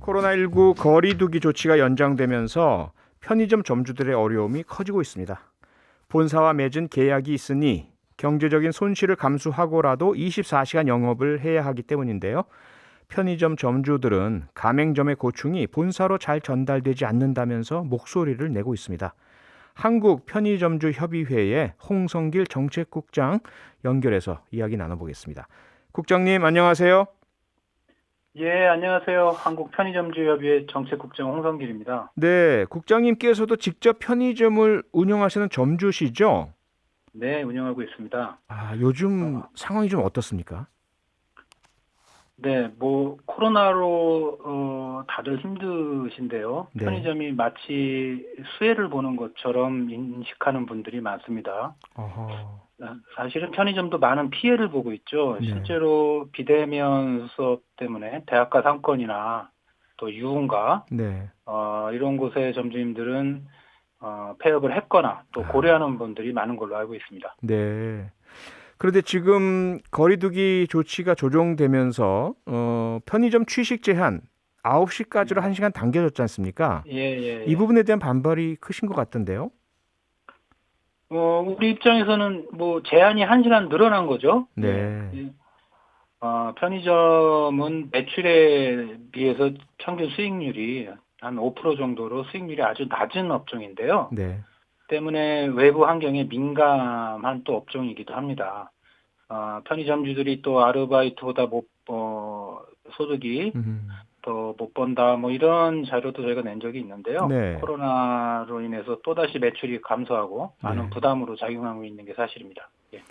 코로나19 거리 두기 조치가 연장되면서 편의점 점주들의 어려움이 커지고 있습니다. 본사와 맺은 계약이 있으니 경제적인 손실을 감수하고라도 24시간 영업을 해야 하기 때문인데요. 편의점 점주들은 가맹점의 고충이 본사로 잘 전달되지 않는다면서 목소리를 내고 있습니다. 한국편의점주협의회의 홍성길 정책국장 연결해서 이야기 나눠보겠습니다. 국장님 안녕하세요. 예, 안녕하세요. 한국편의점주협의회 정책국장 홍성길입니다. 네, 국장님께서도 직접 편의점을 운영하시는 점주시죠? 네, 운영하고 있습니다. 요즘 어, 상황이 좀 어떻습니까? 네, 코로나로 다들 힘드신데요. 네. 편의점이 마치 수혜를 보는 것처럼 인식하는 분들이 많습니다. 어허. 사실은 편의점도 많은 피해를 보고 있죠. 네. 실제로 비대면 수업 때문에 대학가 상권이나 또 유흥가 네. 이런 곳의 점주님들은 폐업을 했거나 또 고려하는 분들이 많은 걸로 알고 있습니다. 네. 그런데 지금 거리두기 조치가 조정되면서 편의점 취식 제한 9시까지로 네. 1시간 당겨졌지 않습니까? 예, 예, 이 예. 부분에 대한 반발이 크신 것 같던데요. 우리 입장에서는 제한이 1시간 늘어난 거죠. 예. 네. 편의점은 매출에 비해서 평균 수익률이 한 5% 정도로 수익률이 아주 낮은 업종인데요. 네. 때문에 외부 환경에 민감한 또 업종이기도 합니다. 편의점주들이 또 아르바이트보다 소득이 음. 더 못 번다, 이런 자료도 저희가 낸 적이 있는데요. 네. 코로나로 인해서 또다시 매출이 감소하고 많은 네. 부담으로 작용하고 있는 게 사실입니다. 예.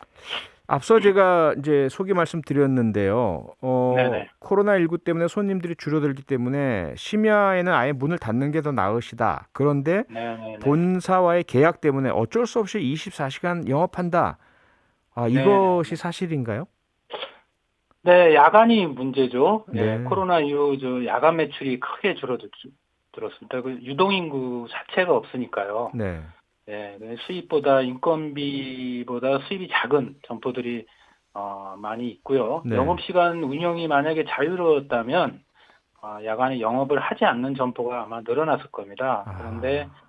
앞서 제가 이제 소개 말씀드렸는데요. 네네. 코로나19 때문에 손님들이 줄어들기 때문에 심야에는 아예 문을 닫는 게 더 나으시다. 그런데 네네네. 본사와의 계약 때문에 어쩔 수 없이 24시간 영업한다. 이것이 네네네. 사실인가요? 네, 야간이 문제죠. 예, 네. 코로나 이후 야간 매출이 크게 줄어들었습니다. 그 유동인구 자체가 없으니까요. 네. 예, 네, 인건비보다 수입이 작은 점포들이 많이 있고요. 네. 영업시간 운영이 만약에 자유로웠다면 야간에 영업을 하지 않는 점포가 아마 늘어났을 겁니다. 그런데 아.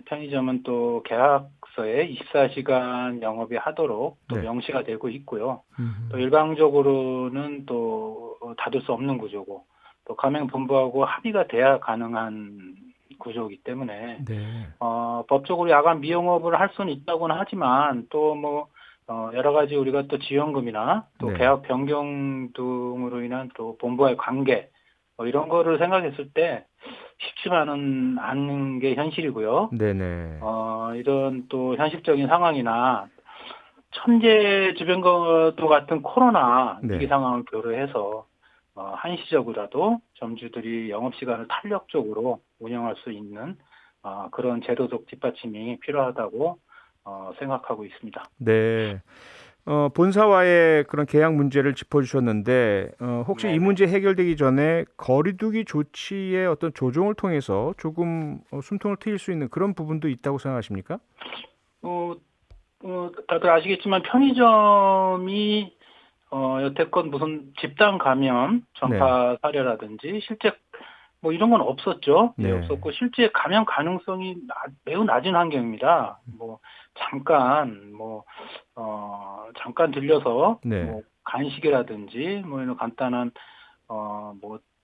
편의점은 또 계약서에 24시간 영업이 하도록 또 네. 명시가 되고 있고요. 또 음. 일방적으로는 또 닫을 수 없는 구조고 또 가맹본부하고 합의가 돼야 가능한 구조이기 때문에 네. 법적으로 야간 미영업을 할 수는 있다고는 하지만 또 여러 가지 우리가 또 지원금이나 또 네. 계약 변경 등으로 인한 또 본부와의 관계 이런 거를 생각했을 때 쉽지만은 않은 게 현실이고요. 네네. 이런 또 현실적인 상황이나 천재지변과도 같은 코로나 위기 네. 상황을 고려해서 한시적으로라도 점주들이 영업시간을 탄력적으로 운영할 수 있는 그런 제도적 뒷받침이 필요하다고 생각하고 있습니다. 네. 본사와의 그런 계약 문제를 짚어주셨는데, 혹시 이 네네. 문제 해결되기 전에 거리두기 조치의 어떤 조정을 통해서 조금 숨통을 트일 수 있는 그런 부분도 있다고 생각하십니까? 어, 다들 아시겠지만 편의점이 여태껏 무슨 집단 감염 네. 전파 사례라든지 실제 이런 건 없었죠. 예, 네. 없었고 실제 감염 가능성이 매우 낮은 환경입니다. 잠깐 잠깐 들려서 네. 간식이라든지 이런 간단한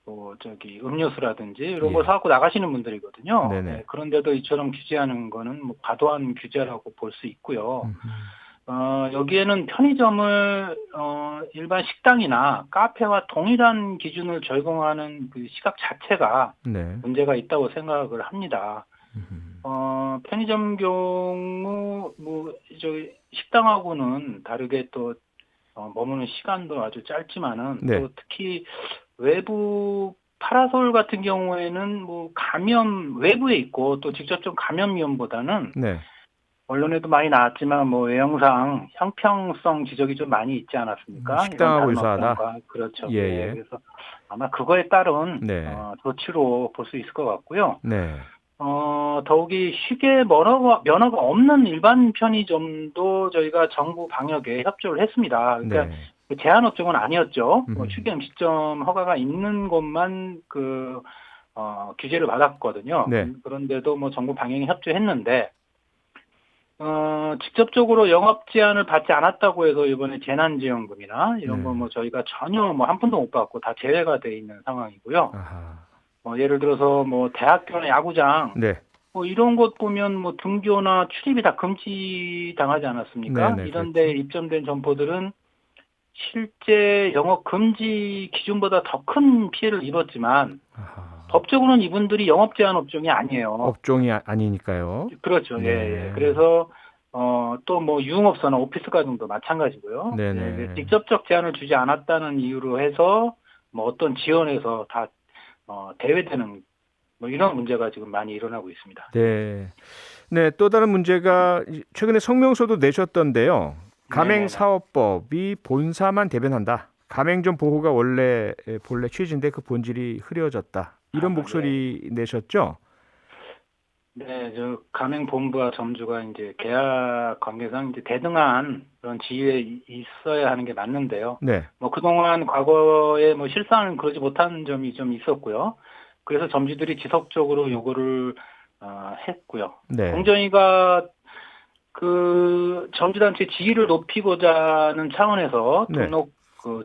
음료수라든지 이런 거 예. 사갖고 나가시는 분들이거든요. 예, 네네. 그런데도 이처럼 규제하는 거는 과도한 규제라고 볼 수 있고요. 음흠. 여기에는 편의점을 일반 식당이나 카페와 동일한 기준을 적용하는 그 시각 자체가 네. 문제가 있다고 생각을 합니다. 음흠. 편의점 경우 식당하고는 다르게 또 머무는 시간도 아주 짧지만은 네. 또 특히 외부 파라솔 같은 경우에는 감염 외부에 있고 또 직접적 감염 위험보다는 네. 언론에도 많이 나왔지만 외형상 형평성 지적이 좀 많이 있지 않았습니까? 이런 식당하고 다른 유사하다. 업종과 그렇죠. 예. 예예. 그래서 아마 그거에 따른 네. 조치로 볼 수 있을 것 같고요. 네. 더욱이 휴게 면허가 없는 일반 편의점도 저희가 정부 방역에 협조를 했습니다. 그러니까 네. 제한 업종은 아니었죠. 음. 휴게 음식점 허가가 있는 곳만 규제를 받았거든요. 네. 그런데도 뭐 정부 방역에 협조했는데 직접적으로 영업 제한을 받지 않았다고 해서 이번에 재난지원금이나 이런 거 네. 뭐 저희가 전혀 뭐 한 푼도 못 받고 다 제외가 돼 있는 상황이고요. 아하. 예를 들어서 뭐 대학교나 야구장 네. 뭐 이런 곳 보면 뭐 등교나 출입이 다 금지당하지 않았습니까? 네네, 이런 데 그렇죠. 입점된 점포들은 실제 영업 금지 기준보다 더 큰 피해를 입었지만 아하. 법적으로는 이분들이 영업 제한 업종이 아니에요. 업종이 아니니까요. 그렇죠. 예, 예. 네. 그래서 또 뭐 유흥업소나 오피스 가정도 마찬가지고요. 네, 네네. 직접적 제한을 주지 않았다는 이유로 해서 뭐 어떤 지원에서 다 대외되는 뭐 이런 문제가 지금 많이 일어나고 있습니다. 네. 네, 또 다른 문제가 최근에 성명서도 내셨던데요. 네네네. 가맹사업법이 본사만 대변한다. 가맹점 보호가 원래 본래 취지인데 그 본질이 흐려졌다. 이런 예. 목소리 내셨죠? 네, 저 가맹본부와 점주가 이제 계약 관계상 이제 대등한 그런 지위에 있어야 하는 게 맞는데요. 네. 뭐 그동안 과거에 뭐 실상은 그러지 못한 점이 좀 있었고요. 그래서 점주들이 지속적으로 요구를 했고요. 네. 공정위가 그 점주단체 지위를 높이고자 하는 차원에서 네.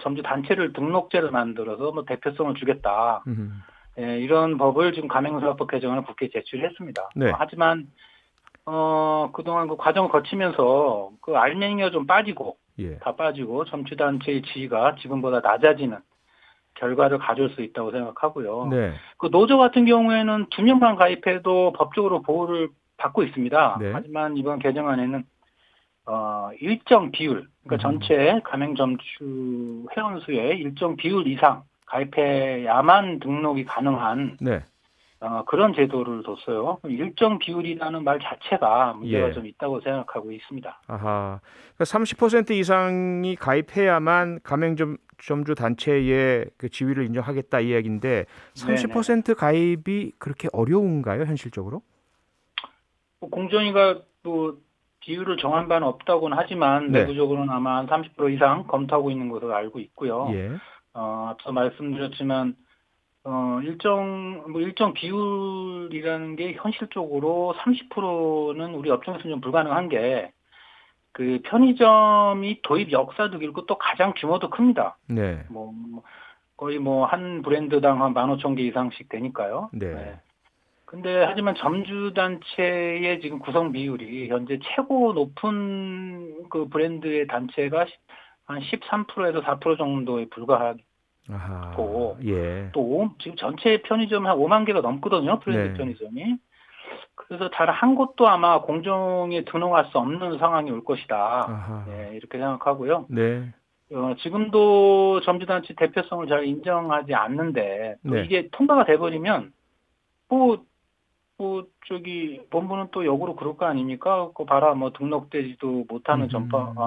점주 단체를 등록제를 만들어서 뭐 대표성을 주겠다. 음. 예, 이런 법을 지금 가맹사업법 개정안을 국회에 제출했습니다. 네. 하지만 그동안 그 과정을 거치면서 그 알맹이가 좀 빠지고 예. 다 빠지고 점주단체의 지위가 지금보다 낮아지는 결과를 가져올 수 있다고 생각하고요. 네. 그 노조 같은 경우에는 2명만 가입해도 법적으로 보호를 받고 있습니다. 네. 하지만 이번 개정안에는 일정 비율, 그러니까 전체 가맹점주 회원수의 일정 비율 이상 가입해야만 등록이 가능한 네. 그런 제도를 뒀어요. 일정 비율이라는 말 자체가 문제가 예. 좀 있다고 생각하고 있습니다. 아하. 그러니까 30% 이상이 가입해야만 가맹점주 단체의 그 지위를 인정하겠다 이 얘기인데 네네네. 30% 가입이 그렇게 어려운가요, 현실적으로? 공정위가 또 비율을 정한 바는 없다고는 하지만 네. 내부적으로는 아마 한 30% 이상 검토하고 있는 것으로 알고 있고요. 예. 앞서 말씀드렸지만 일정 비율이라는 게 현실적으로 30%는 우리 업종에서는 좀 불가능한 게 그 편의점이 도입 역사도 길고 또 가장 규모도 큽니다. 네. 거의 뭐 한 브랜드당 한 15,000개 이상씩 되니까요. 네. 네. 근데 하지만 점주단체의 지금 구성 비율이 현재 최고 높은 그 브랜드의 단체가 한 13%에서 4% 정도에 불과하고 아하. 예. 또 지금 전체 편의점 한 5만 개가 넘거든요. 브랜드 네. 편의점이. 그래서 단 한 곳도 아마 공정에 등록할 수 없는 상황이 올 것이다. 아하. 네, 이렇게 생각하고요. 네. 지금도 점주단체 대표성을 잘 인정하지 않는데 또 네. 이게 통과가 돼버리면 본부는 또 역으로 그럴 거 아닙니까? 그 봐라, 뭐 등록되지도 못하는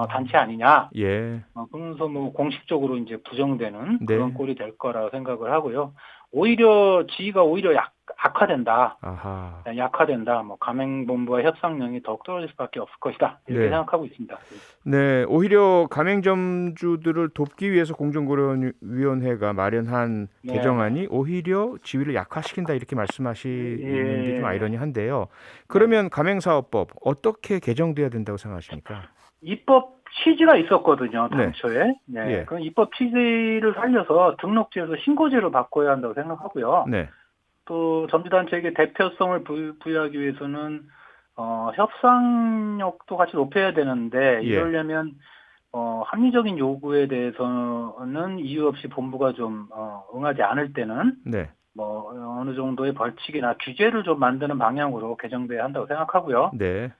단체 아니냐? 예. 그러면서 뭐 공식적으로 이제 부정되는 그런 네. 꼴이 될 거라 생각을 하고요. 오히려 지위가 오히려 악화된다. 아하. 약화된다. 뭐 가맹본부와 협상력이 더욱 떨어질 수밖에 없을 것이다. 이렇게 네. 생각하고 있습니다. 네, 오히려 가맹점주들을 돕기 위해서 공정거래위원회가 마련한 네, 네. 개정안이 오히려 지위를 약화시킨다 이렇게 말씀하시는 게 좀 예. 아이러니한데요. 네네. 그러면 가맹사업법 어떻게 개정돼야 된다고 생각하십니까? 입법 취지가 있었거든요, 네, 당초에. 네. 예, 그 입법 취지를 살려서 등록제에서 신고제로 바꿔야 한다고 생각하고요. 네, 또 점주단체에게 대표성을 부여하기 위해서는 협상력도 같이 높여야 되는데 예, 이러려면 합리적인 요구에 대해서는 이유 없이 본부가 좀 응하지 않을 때는 네, 뭐 어느 정도의 벌칙이나 규제를 좀 만드는 방향으로 개정돼야 한다고 생각하고요. 네.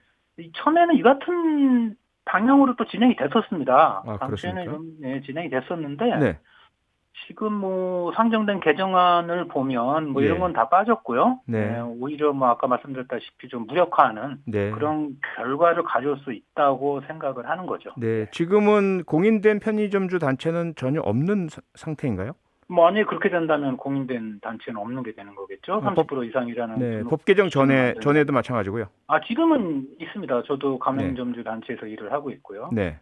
처음에는 이 같은 방향으로 또 진행이 됐었습니다. 아, 당시에는 그렇습니까? 좀 진행이 됐었는데 네, 지금 뭐 상정된 개정안을 보면 뭐 이런 예, 건 다 빠졌고요. 네, 네, 오히려 뭐 아까 말씀드렸다시피 좀 무력화하는 네, 그런 결과를 가져올 수 있다고 생각을 하는 거죠. 예. 네. 지금은 공인된 편의점주 단체는 전혀 없는 상태인가요? 만약에 그렇게 된다면 공인된 단체는 없는 게 되는 거겠죠. 법, 30% 이상이라는 네, 등록 법 개정 기준을 만들면. 전에도 마찬가지고요. 지금은 있습니다. 저도 네, 가맹점주 단체에서 일을 하고 있고요. 네.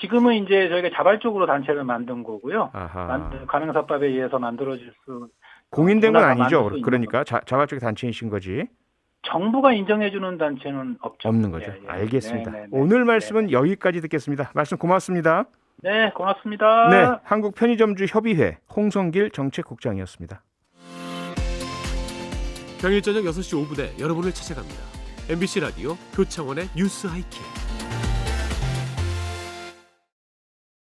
지금은 이제 저희가 자발적으로 단체를 만든 거고요. 아하. 가맹사법에 의해서 만들어질 수 공인된 건 누구나 다 아니죠. 만들 수 있는 그러니까 자발적 단체이신 거지. 정부가 인정해주는 단체는 없죠. 없는 거죠. 예, 예. 알겠습니다. 네, 네, 네. 오늘 말씀은 네. 여기까지 듣겠습니다. 말씀 고맙습니다. 네, 고맙습니다. 네, 한국편의점주 협의회 홍성길 정책국장이었습니다. 평일 저녁 6시 5분에 여러분을 찾아갑니다. MBC 라디오 표창원의 뉴스 하이킥.